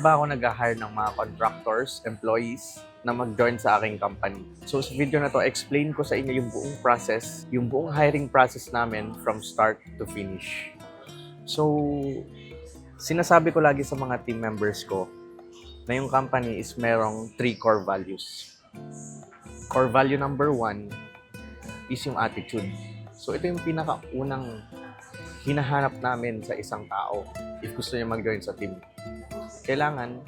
ba ako nag-hire ng mga contractors, employees na mag-join sa aking company. So sa video na to, explain ko sa inyo yung buong process, yung buong hiring process namin from start to finish. So, sinasabi ko lagi sa mga team members ko na yung company is merong 3 core values. Core value number 1 is yung attitude. So ito yung pinakaunang hinahanap namin sa isang tao if gusto niya mag-join sa team. Kailangan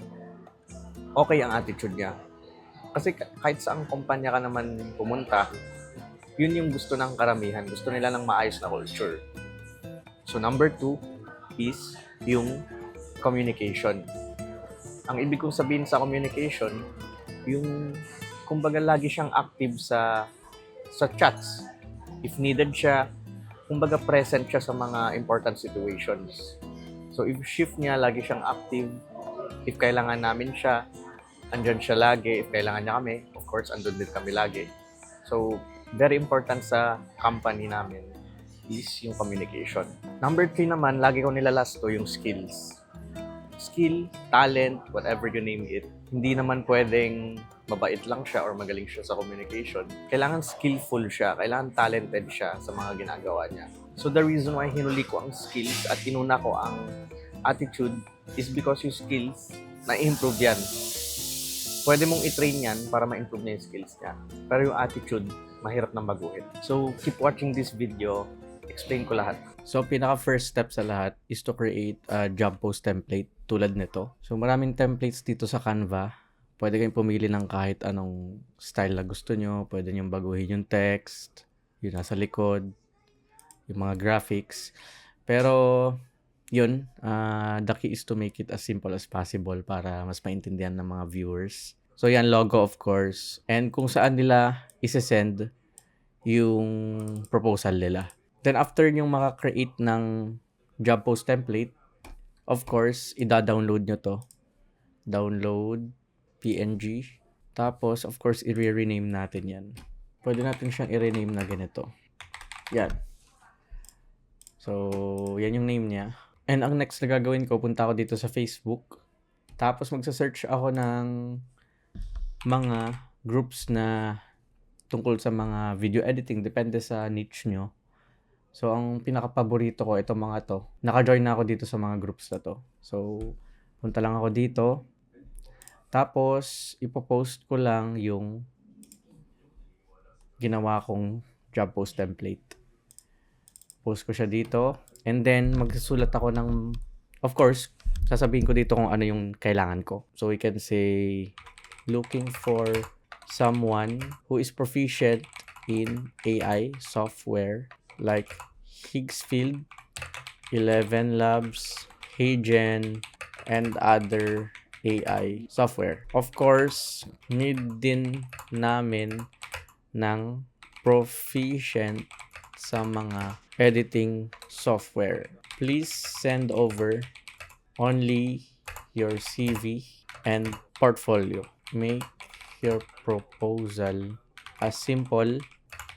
okay ang attitude niya. Kasi kahit saang kumpanya ka naman pumunta, yun yung gusto ng karamihan. Gusto nila ng maayos na culture. So number 2 is yung communication. Ang ibig kong sabihin sa communication, yung kumbaga lagi siyang active sa chats. If needed siya, kumbaga present siya sa mga important situations. So if shift niya, lagi siyang active. If kailangan namin siya, andyan siya lagi. If kailangan niya kami, of course, andun din kami lagi. So, very important sa company namin is yung communication. Number 3 naman, lagi ko nilalast to yung skills. Skill, talent, whatever you name it. Hindi naman pwedeng mabait lang siya or magaling siya sa communication. Kailangan skillful siya, kailangan talented siya sa mga ginagawa niya. So the reason why hinuli ko ang skills at inuna ko ang attitude is because yung skills, na-improve yan. Pwede mong i-train yan para ma-improve niya yung skills niya. Pero yung attitude, mahirap nang baguhin. So, keep watching this video. Explain ko lahat. So, pinaka-first step sa lahat is to create a job post template tulad nito. So, maraming templates dito sa Canva. Pwede kayong pumili ng kahit anong style na gusto nyo. Pwede nyo baguhin yung text, yung nasa likod, yung mga graphics. Pero, yun, the key is to make it as simple as possible para mas maintindihan ng mga viewers. So, yan, logo of course. And kung saan nila isi-send yung proposal nila. Then, after nyong maka-create ng job post template, of course, ida-download nyo to. Download, PNG. Tapos, of course, i-rename natin yan. Pwede natin siyang i-rename na ganito. Yan. So, yan yung name niya. And ang next na gagawin ko, punta ako dito sa Facebook. Tapos, magsa-search ako ng mga groups na tungkol sa mga video editing. Depende sa niche nyo. So, ang pinaka-paborito ko, itong mga to. Naka-join na ako dito sa mga groups na to. So, punta lang ako dito. Tapos, ipopost ko lang yung ginawa kong job post template. Post ko siya dito. And then, magsusulat ako ng, of course, sasabihin ko dito kung ano yung kailangan ko. So, we can say, looking for someone who is proficient in AI software like Higgsfield, 11 Labs, Heygen, and other AI software. Of course, need din namin ng proficient sa mga editing software. Please send over only your CV and portfolio. Make your proposal as simple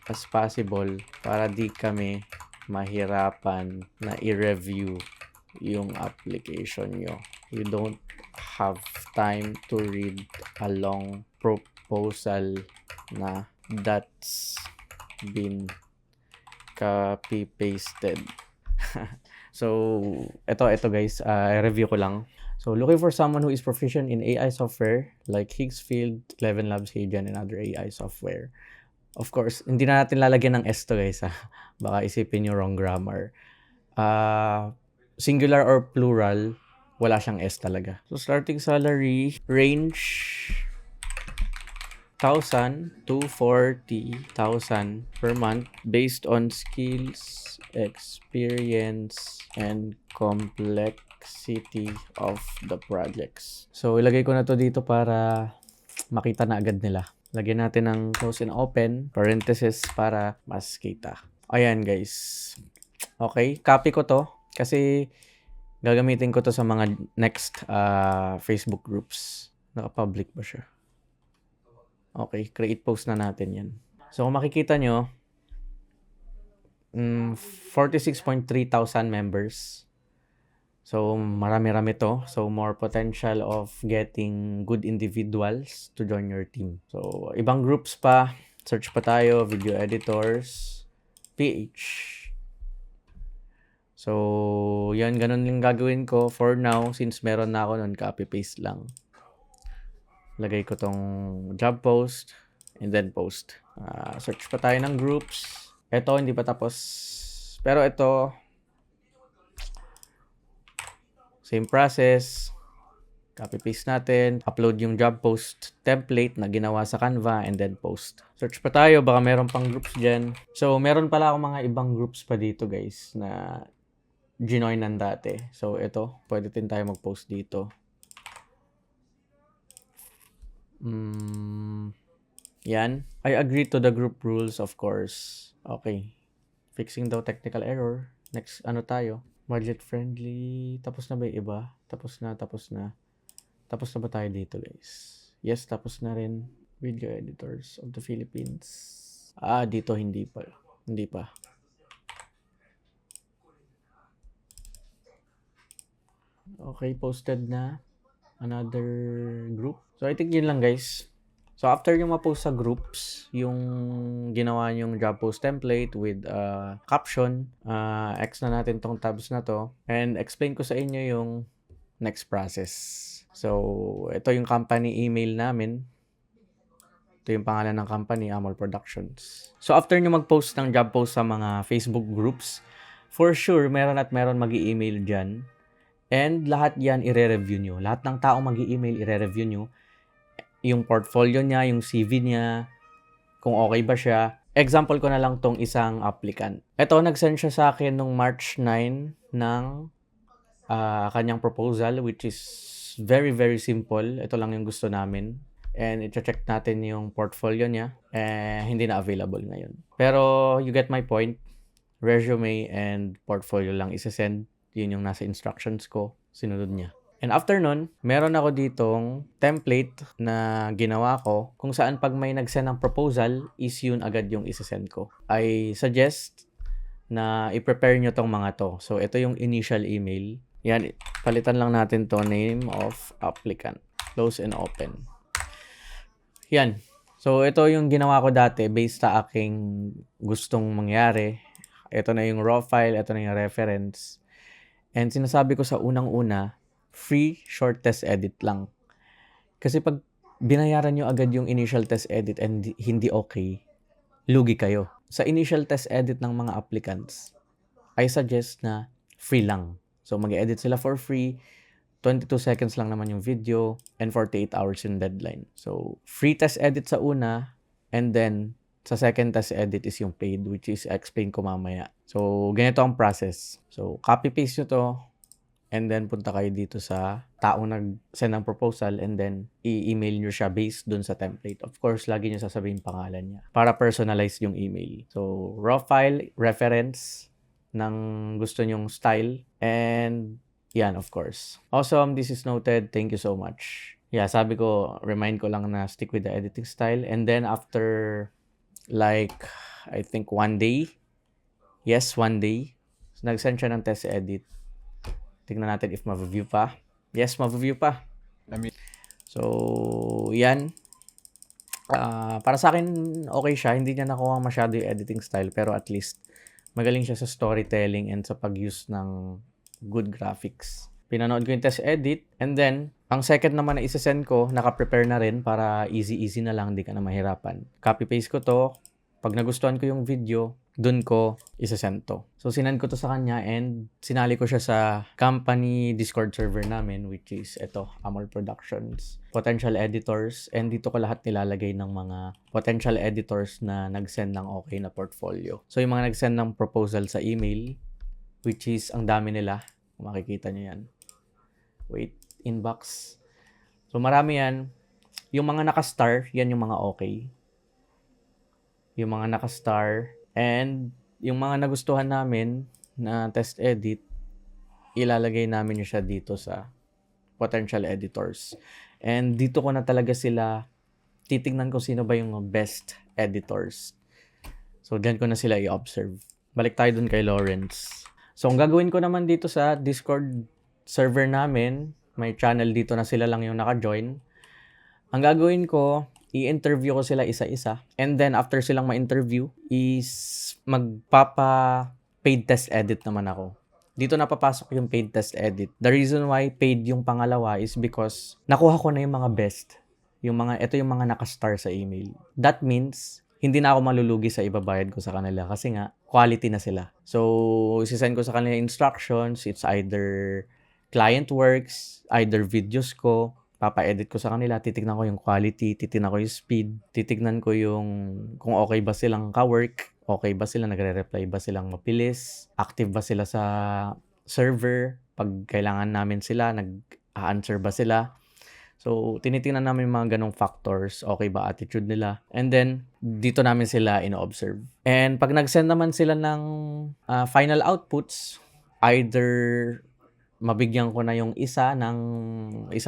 as possible para di kami mahirapan na i-review yung application nyo. You don't have time to read a long proposal na that's been copy-pasted. So, ito guys, review ko lang. So, looking for someone who is proficient in AI software like Higgsfield, 11 Labs, Heygen, and other AI software. Of course, hindi na natin lalagyan ng S to guys. Baka isipin nyo wrong grammar. Singular or plural, wala siyang S talaga. So, starting salary, range 1,000 to 40,000 per month based on skills, experience, and complexity of the projects. So, ilagay ko na to dito para makita na agad nila. Lagyan natin ng close and open, parenthesis para mas kita. Ayan guys. Okay, copy ko to kasi gagamitin ko to sa mga next Facebook groups. Naka-public ba siya? Okay, create post na natin yan. So kung makikita nyo, 46.3 thousand members. So, marami-rami to. So, more potential of getting good individuals to join your team. So, ibang groups pa. Search pa tayo, video editors, PH. So, yan, ganun lang gagawin ko for now. Since meron na ako nun, copy-paste lang. Lagay ko tong job post and then post. Search pa tayo ng groups. Ito, hindi pa tapos. Pero ito, same process. Copy-paste natin. Upload yung job post template na ginawa sa Canva and then post. Search pa tayo. Baka meron pang groups dyan. So, meron pala akong mga ibang groups pa dito, guys, na ginoinan dati. So, ito. Pwede din tayo mag-post dito. Yan. I agree to the group rules, of course. Okay. Fixing daw technical error. Next, ano tayo? Budget friendly. Tapos na ba yung iba? Tapos na. Tapos na ba tayo dito, guys? Yes, tapos na rin. Video editors of the Philippines. Dito hindi pa. Hindi pa. Okay, posted na. Another group. So, I think yun lang, guys. So, after yung ma-post sa groups, yung ginawa yung job post template with caption, X na natin tong tabs na to, and explain ko sa inyo yung next process. So, ito yung company email namin. Ito yung pangalan ng company, Amol Productions. So, after nyo mag-post ng job post sa mga Facebook groups, for sure, meron mag-i-email dyan. And lahat yan, i-review nyo. Lahat ng taong mag-i-email, i-review nyo. Yung portfolio niya, yung CV niya, kung okay ba siya. Example ko na lang tong isang applicant. Ito, nag-send siya sa akin nung March 9 ng kanyang proposal, which is very, very simple. Ito lang yung gusto namin. And i-check natin yung portfolio niya. Hindi na available ngayon. Pero you get my point. Resume and portfolio lang isa-send. Yun yung nasa instructions ko. Sinunod niya. And after nun, meron ako ditong template na ginawa ko kung saan pag may nag-send ng proposal, is yun agad yung isa-send ko. I suggest na i-prepare nyo tong mga to. So, ito yung initial email. Yan, palitan lang natin to, name of applicant. Close and open. Yan. So, ito yung ginawa ko dati based sa aking gustong mangyari. Ito na yung raw file, ito na yung reference. And sinasabi ko sa unang-una, free short test edit lang. Kasi pag binayaran nyo agad yung initial test edit and hindi okay, lugi kayo. Sa initial test edit ng mga applicants, I suggest na free lang. So mag-edit sila for free, 22 seconds lang naman yung video, and 48 hours yung deadline. So free test edit sa una, and then sa second test edit is yung paid, which is explain ko mamaya. So ganito ang process. So copy-paste nyo to, and then punta kayo dito sa taong nag-send ng proposal, and then i-email nyo siya based dun sa template. Of course, lagi nyo sasabihin pangalan niya para personalize yung email. So, raw file, reference ng gusto nyong style, and yan, of course. Awesome, this is noted. Thank you so much. Yeah, sabi ko, remind ko lang na stick with the editing style. And then after like, I think 1 day, yes, 1 day, nag-send siya ng test edit. Tingnan natin if ma-view pa. Yes, ma-view pa. So, yan. Para sa akin, okay siya. Hindi niya nakuha masyado yung editing style. Pero at least, magaling siya sa storytelling and sa pag-use ng good graphics. Pinanood ko yung test edit. And then, ang second naman na isa-send ko, naka-prepare na rin para easy-easy na lang. Hindi ka na mahirapan. Copy-paste ko to. Pag nagustuhan ko yung video, dun ko isa-send to. So, sinend ko to sa kanya and sinali ko siya sa company Discord server namin, which is ito, Amol Productions. Potential editors, and dito ko lahat nilalagay ng mga potential editors na nag-send ng okay na portfolio. So, yung mga nag-send ng proposal sa email, which is ang dami nila. Makikita nyo yan. Wait, inbox. So, marami yan. Yung mga naka-star, yan yung mga okay. Yung mga naka-star, and yung mga nagustuhan namin na test edit, ilalagay namin siya dito sa potential editors. And dito ko na talaga sila titignan ko sino ba yung best editors. So, dyan ko na sila i-observe. Balik tayo dun kay Lawrence. So, ang gagawin ko naman dito sa Discord server namin, may channel dito na sila lang yung naka-join. Ang gagawin ko, i-interview ko sila isa-isa. And then, after silang ma-interview, is magpapa-paid test edit naman ako. Dito napapasok yung paid test edit. The reason why paid yung pangalawa is because nakuha ko na yung mga best. Ito yung mga nakastar sa email. That means, hindi na ako malulugi sa ibabayad ko sa kanila kasi nga, quality na sila. So, isisend ko sa kanila instructions. It's either client works, either videos ko, papa-edit ko sa kanila, titignan ko yung quality, titignan ko yung speed, titignan ko yung kung okay ba silang ka-work, okay ba sila, nagre-reply ba silang mabilis, active ba sila sa server, pag kailangan namin sila, nag-answer ba sila. So, tinitingnan namin yung mga ganong factors, okay ba attitude nila. And then, dito namin sila ino-observe. And pag nag-send naman sila ng final outputs, either mabigyan ko na yung isa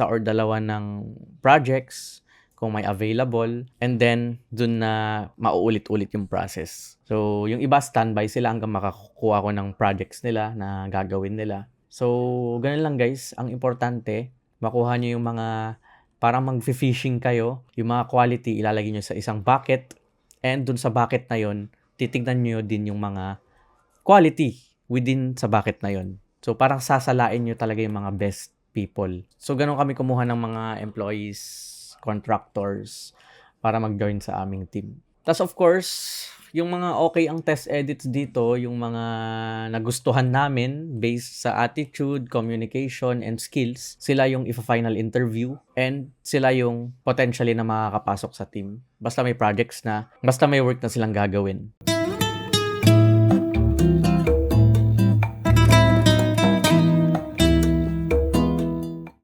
or dalawa ng projects kung may available, and then dun na mauulit-ulit yung process. So, yung iba standby sila hanggang makakuha ko ng projects nila na gagawin nila. So, ganun lang guys. Ang importante, makuha nyo yung mga, parang mag-fishing kayo, yung mga quality ilalagay nyo sa isang bucket, and dun sa bucket na yon, titignan nyo din yung mga quality within sa bucket na yon. So, parang sasalain nyo talaga yung mga best people. So, ganun kami kumuha ng mga employees, contractors, para mag-join sa aming team. Tapos, of course, yung mga okay ang test edits dito, yung mga nagustuhan namin based sa attitude, communication, and skills, sila yung final interview and sila yung potentially na makakapasok sa team. Basta may projects na, basta may work na silang gagawin.